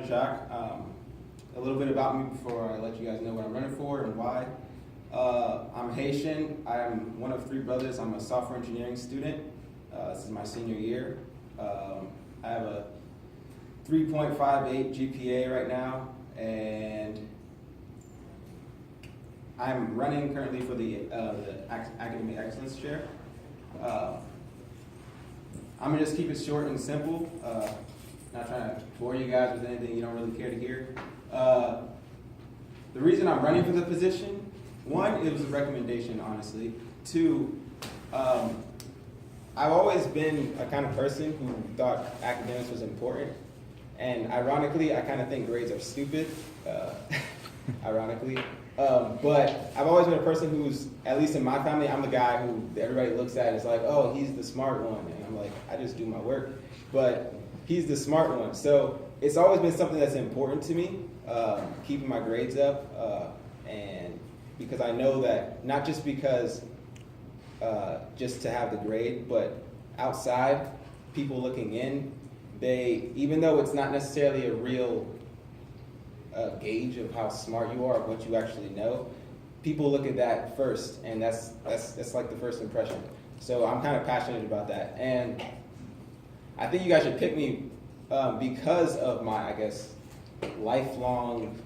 name is Jaques. A little bit about me before I let you guys know what I'm running for and why. I'm Haitian. I'm one of three brothers. I'm a software engineering student. This is my senior year. I have a 3.58 GPA right now, and I'm running currently for the Academic Excellence Chair. I'm gonna just keep it short and simple. Not trying to bore you guys with anything you don't really care to hear. The reason I'm running for the position, one, it was a recommendation, honestly. Two, I've always been a kind of person who thought academics was important. And ironically, I kind of think grades are stupid, ironically. But I've always been a person who's, at least in my family, I'm the guy who everybody looks at and is like, oh, he's the smart one. And I'm like, I just do my work. But he's the smart one. So it's always been something that's important to me, keeping my grades up. And because I know that, not just because just to have the grade, but outside, people looking in, even though it's not necessarily a real gauge of how smart you are, of what you actually know, people look at that first, and that's like the first impression. So I'm kind of passionate about that, and I think you guys should pick me because of my, I guess, lifelong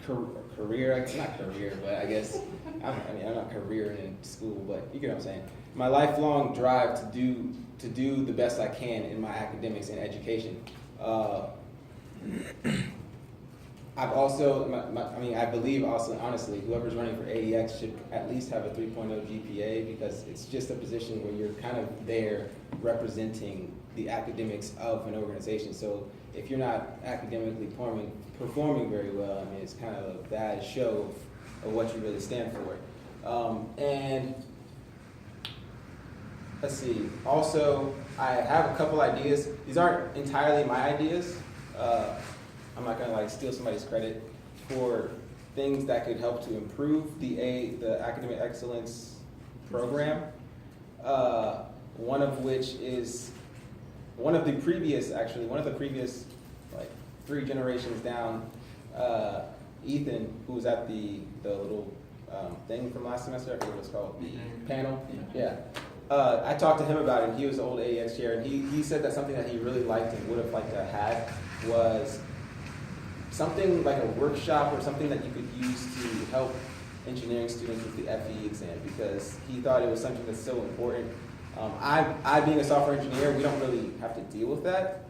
career. Not career, but I guess I'm not career in school, but you get what I'm saying. My lifelong drive to do the best I can in my academics and education. I've also, I believe also, honestly, whoever's running for AEX should at least have a 3.0 GPA, because it's just a position where you're kind of there representing the academics of an organization. So if you're not academically performing very well, I mean, it's kind of a bad show of what you really stand for. And let's see, also, I have a couple ideas. These aren't entirely my ideas. I'm not gonna steal somebody's credit for things that could help to improve the academic excellence program. One of which is one of the previous 3 generations down. Ethan, who was at the little thing from last semester, I forget what it's called, the panel. Yeah. I talked to him about it, and he was the old AEX chair, and he said that something that he really liked and would have liked to have had was something like a workshop or something that you could use to help engineering students with the FE exam, because he thought it was something that's so important. I being a software engineer, we don't really have to deal with that,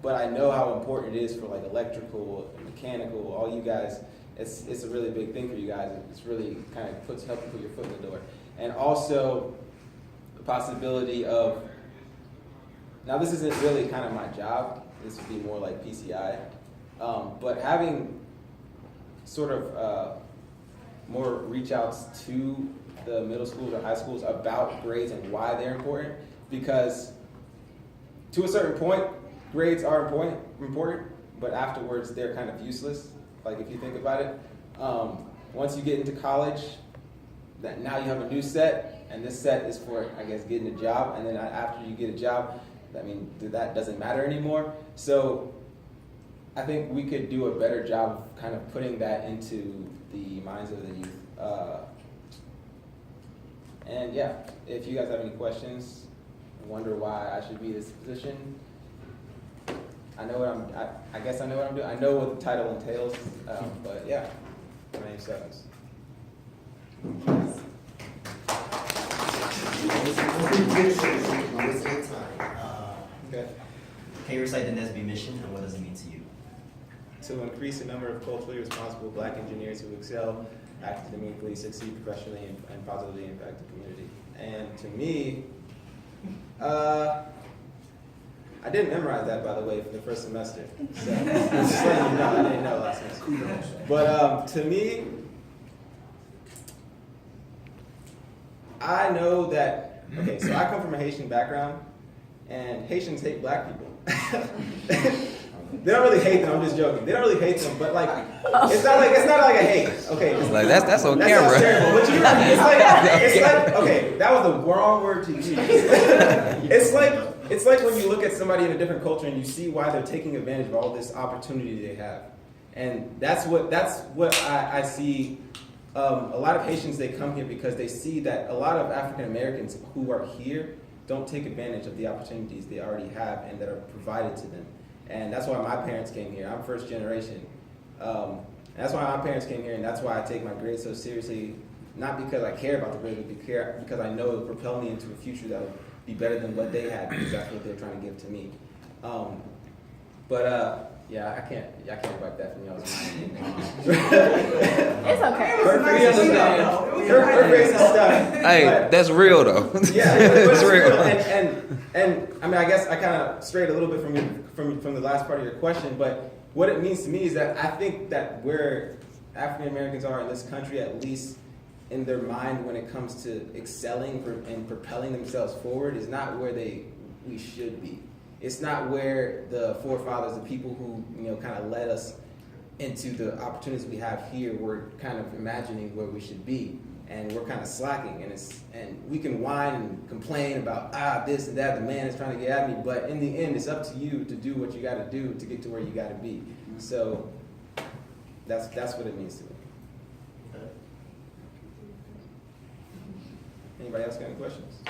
but I know how important it is for electrical, mechanical, all you guys. It's a really big thing for you guys. It's really kind of helps you put your foot in the door. And also the possibility of, now this isn't really kind of my job, this would be more like PCI, but having sort of more reach outs to the middle schools or high schools about grades and why they're important, because to a certain point, grades are important, but afterwards they're kind of useless. Like if you think about it, once you get into college, that now you have a new set, and this set is for, I guess, getting a job, and then after you get a job, that doesn't matter anymore. So I think we could do a better job of kind of putting that into the minds of the youth. And yeah, if you guys have any questions, wonder why I should be in this position, I guess I know what I'm doing. I know what the title entails, but yeah, my name's Jaques. Okay. Can you recite the NSB mission, and what does it mean to you? To increase the number of culturally responsible Black engineers who excel academically, succeed professionally, and positively impact the community. And to me, I didn't memorize that, by the way, for the first semester. So, just letting you know, I didn't know last semester. But to me, I know that, okay, so I come from a Haitian background, and Haitians hate Black people. They don't really hate them, I'm just joking. They don't really hate them, but it's not like a hate. Okay. It's like that's on That camera. sounds terrible, but it's like, okay, that was the wrong word to use. It's like it's like when you look at somebody in a different culture and you see why they're taking advantage of all this opportunity they have. And that's what I see. A lot of Haitians, they come here because they see that a lot of African Americans who are here don't take advantage of the opportunities they already have and that are provided to them. And that's why my parents came here. I'm first generation. That's why my parents came here, and that's why I take my grades so seriously. Not because I care about the grades, but because I know it will propel me into a future that will be better than what they had, because that's what they're trying to give to me. Yeah, I can't wipe that from y'all's mind. It's okay. Her face is stuck. Hey, that's real though. Yeah, it's real. And I mean, I guess I kind of strayed a little bit from the last part of your question, but what it means to me is that I think that where African Americans are in this country, at least in their mind when it comes to excelling and propelling themselves forward, is not where we should be. It's not where the forefathers, the people who kind of led us into the opportunities we have here, we're kind of imagining where we should be, and we're kind of slacking. And we can whine and complain about this and that. The man is trying to get at me, but in the end, it's up to you to do what you got to do to get to where you got to be. So that's what it means to me. Anybody else got any questions?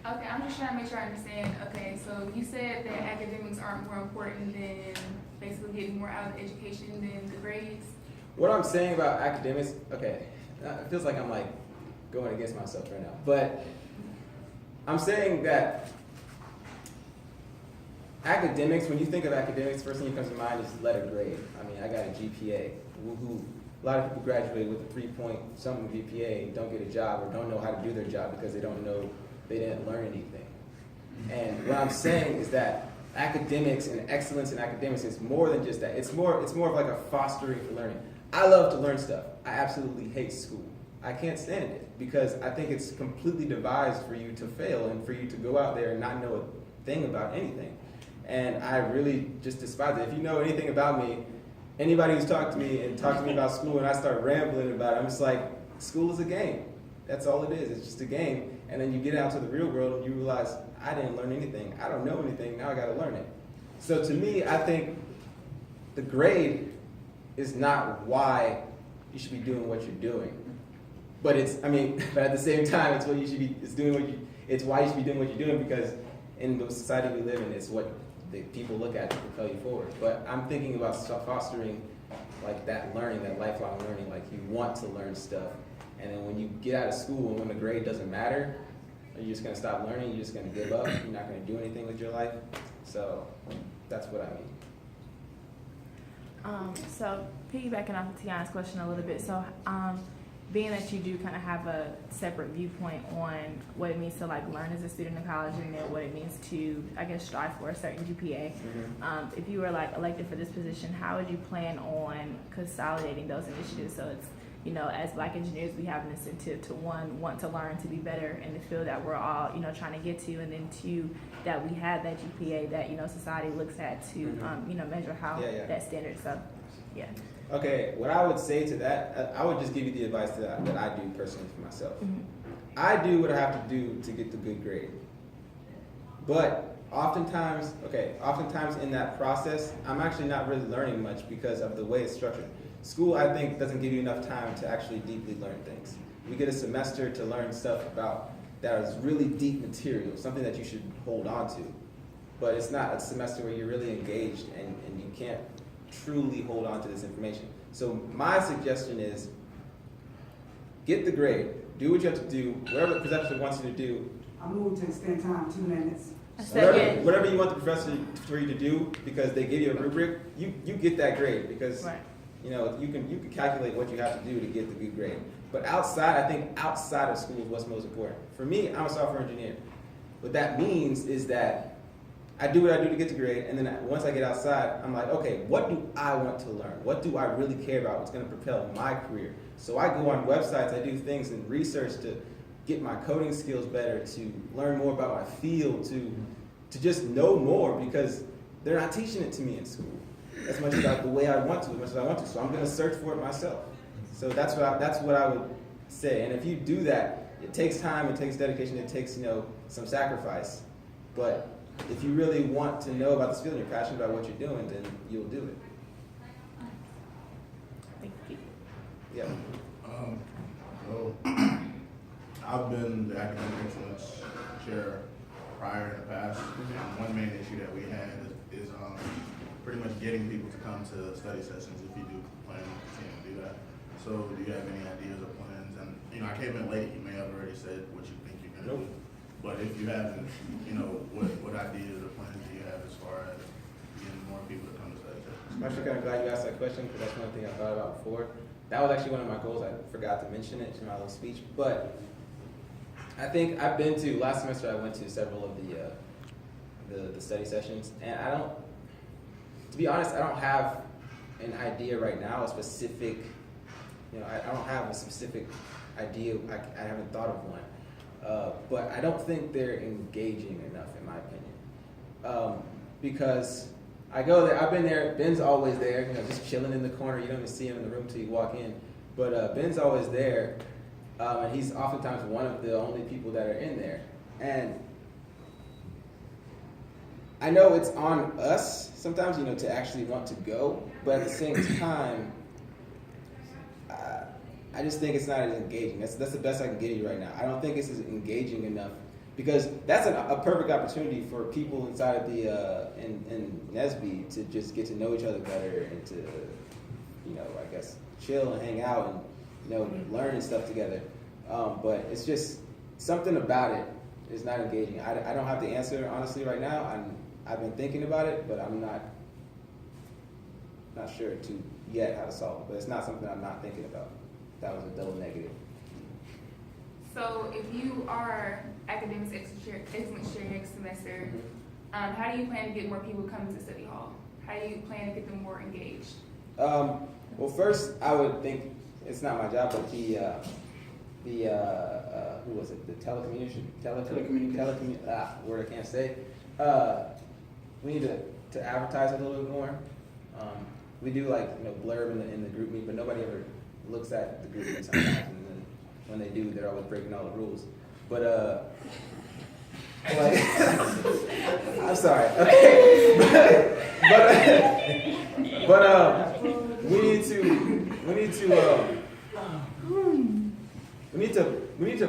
Okay, I'm just trying to make sure I understand. Okay, so you said that academics aren't more important than basically getting more out of education than the grades? What I'm saying about academics, okay, it feels like I'm like going against myself right now, but I'm saying that academics, when you think of academics, first thing that comes to mind is letter grade. I mean, I got a GPA. Woohoo. A lot of people graduate with a 3-point-something GPA, don't get a job, or don't know how to do their job because they didn't learn anything. And what I'm saying is that academics and excellence in academics is more than just that. It's more of like a fostering for learning. I love to learn stuff. I absolutely hate school. I can't stand it because I think it's completely devised for you to fail and for you to go out there and not know a thing about anything. And I really just despise it. If you know anything about me, anybody who's talked to me about school and I start rambling about it, I'm just like, school is a game. That's all it is. It's just a game. And then you get out to the real world and you realize, I didn't learn anything. I don't know anything. Now I got to learn it. So to me, I think the grade is not why you should be doing what you're doing. But but at the same time, it's what you should be. It's why you should be doing what you're doing, because in the society we live in, it's what the people look at to propel you forward. But I'm thinking about fostering like that learning, that lifelong learning. Like you want to learn stuff. And then when you get out of school and when the grade doesn't matter, are you just going to stop learning? You're just going to give up? You're not going to do anything with your life? So that's what I mean. So piggybacking off of Tiana's question a little bit, so being that you do kind of have a separate viewpoint on what it means to like learn as a student in college and then what it means to, I guess, strive for a certain GPA. Mm-hmm. If you were like elected for this position, how would you plan on consolidating those initiatives so it's, as Black engineers, we have an incentive to, one, want to learn to be better in the field that we're all, trying to get to, and then two, that we have that GPA that, society looks at to, mm-hmm. Measure how that standard. So, yeah. Okay, what I would say to that, I would just give you the advice that I do personally for myself. Mm-hmm. I do what I have to do to get the good grade. But oftentimes in that process, I'm actually not really learning much because of the way it's structured. School, I think, doesn't give you enough time to actually deeply learn things. We get a semester to learn stuff about that is really deep material, something that you should hold on to. But it's not a semester where you're really engaged and you can't truly hold on to this information. So my suggestion is get the grade, do what you have to do, whatever the professor wants you to do. I move to extend time 2 minutes. Whatever you want the professor for you to do, because they give you a rubric, you get that grade because right. You can calculate what you have to do to get the good grade. But outside of school is what's most important. For me, I'm a software engineer. What that means is that I do what I do to get the grade, and then once I get outside, I'm like, okay, what do I want to learn? What do I really care about? What's going to propel my career? So I go on websites, I do things in research to get my coding skills better, to learn more about my field, to just know more, because they're not teaching it to me in school as much about the way I want to, as much as I want to. So I'm going to search for it myself. So that's what I would say. And if you do that, it takes time, it takes dedication, it takes some sacrifice. But if you really want to know about this field and you're passionate about what you're doing, then you'll do it. Thank you. Yeah. So I've been the academic excellence chair prior in the past, and one main issue that we had is pretty much getting people to come to study sessions if you do plan on continuing to do that. So do you have any ideas or plans? And I came in late, you may have already said what you think you're gonna do. But if you haven't, what ideas or plans do you have as far as getting more people to come to study sessions? I'm actually kind of glad you asked that question because that's one thing I thought about before. That was actually one of my goals. I forgot to mention it in my little speech, but I think I've been to, last semester I went to several of the study sessions, and to be honest, I don't have an idea right now, a specific, I don't have a specific idea, I haven't thought of one, but I don't think they're engaging enough in my opinion, because I go there, I've been there, Ben's always there, just chilling in the corner, you don't even see him in the room till you walk in, but Ben's always there, and he's oftentimes one of the only people that are in there, and I know it's on us sometimes, to actually want to go, but at the same time, I just think it's not as engaging. That's the best I can give you right now. I don't think it's as engaging enough because that's a perfect opportunity for people inside of the in NSB to just get to know each other better and to, I guess chill and hang out and learn and stuff together. But it's just something about it is not engaging. I don't have the answer honestly right now. I've been thinking about it, but I'm not sure yet how to solve it. But it's not something I'm not thinking about. That was a double negative. So if you are academics excellence chair next semester, how do you plan to get more people coming to study hall? How do you plan to get them more engaged? Well, first I would think it's not my job, but who was it? The telecommunication word I can't say. We need to advertise a little bit more. We do blurb in the group meet, but nobody ever looks at the group meet sometimes, and then when they do, they're always breaking all the rules. But I'm sorry. Okay, but we need to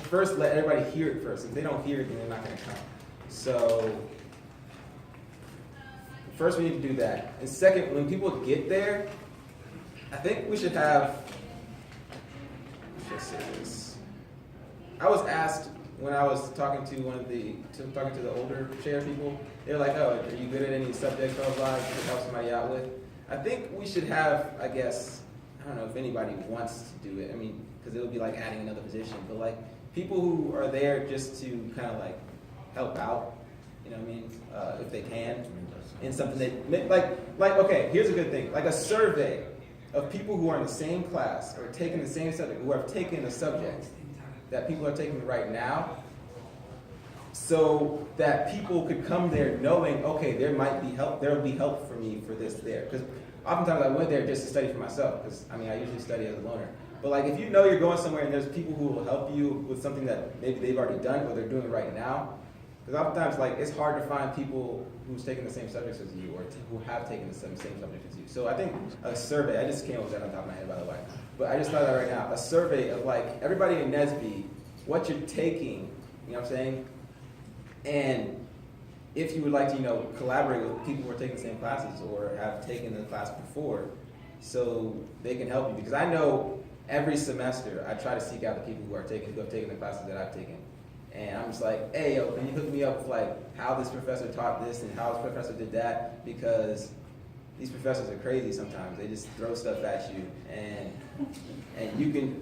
first let everybody hear it first. If they don't hear it, then they're not going to come. So first we need to do that. And second, when people get there, I think we should have, let's just say this. I was asked when I was talking to the older chair people, they were like, oh, are you good at any subjects I was like to help somebody out with? I think we should have, I guess, I don't know if anybody wants to do it. I mean, because it would be like adding another position, but people who are there just to kind of help out, if they can, in something okay, here's a good thing, like a survey of people who are in the same class or taking the same subject, who have taken a subject that people are taking right now, so that people could come there knowing, okay, there will be help for me for this there. Because oftentimes I went there just to study for myself, because I usually study as a loner. But if you know you're going somewhere and there's people who will help you with something that maybe they've already done or they're doing right now, because oftentimes it's hard to find people who's taking the same subjects as you or who have taken the same subject as you. So I think a survey, I just came up with that on top of my head, by the way, but I just thought of that right now, a survey of everybody in NSB, what you're taking, you know what I'm saying? And if you would like to, collaborate with people who are taking the same classes or have taken the class before, so they can help you. Because I know every semester I try to seek out the people who have taken the classes that I've taken. And I'm just like, hey, yo, can you hook me up with how this professor taught this and how this professor did that? Because these professors are crazy sometimes. They just throw stuff at you, and you can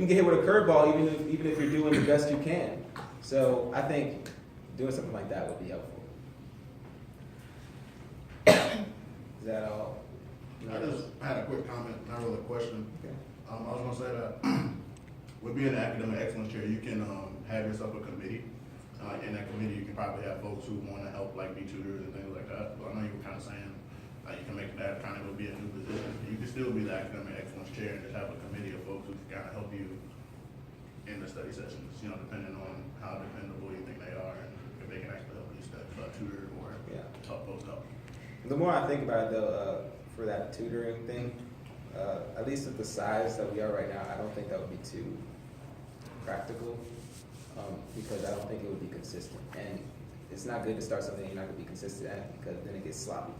get hit with a curveball even if you're doing the best you can. So I think doing something like that would be helpful. Is that all? I just had a quick comment, not really a question. Okay. I was going to say that with being an academic excellence chair, you can have yourself a committee. In that committee, you can probably have folks who want to help, be tutors and things like that. But I know you were kind of saying you can make that kind of be a new position. You can still be the academic excellence chair and just have a committee of folks who can kind of help you in the study sessions, depending on how dependable you think they are and if they can actually help you. tutor or Yeah. help those out. The more I think about it though, for that tutoring thing, at least at the size that we are right now, I don't think that would be too practical, because I don't think it would be consistent. And it's not good to start something you're not gonna be consistent at, because then it gets sloppy.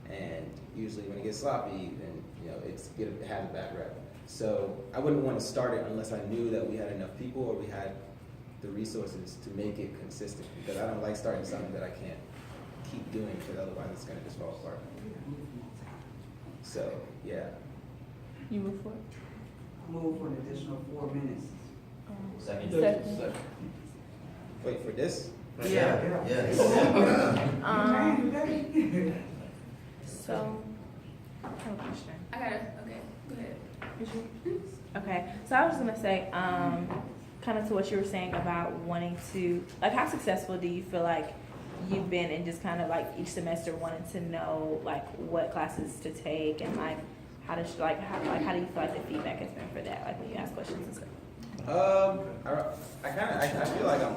And usually when it gets sloppy, then, you know, it has a bad rep. So I wouldn't want to start it unless I knew that we had enough people or we had the resources to make it consistent, because I don't like starting something that I can't keep doing, because otherwise it's gonna just fall apart. So, yeah. You move forward. Move for an additional 4 minutes. Second. Second. Wait, for this? Yeah. Um, Okay. so, I have a question. I gotta, okay, go ahead. Okay, so I was just gonna say, kind of to what you were saying about wanting to, like, how successful do you feel like you've been in just kind of like each semester wanting to know like what classes to take and like how to how do you feel like the feedback has been for that, like when you ask questions and stuff? I feel like I'm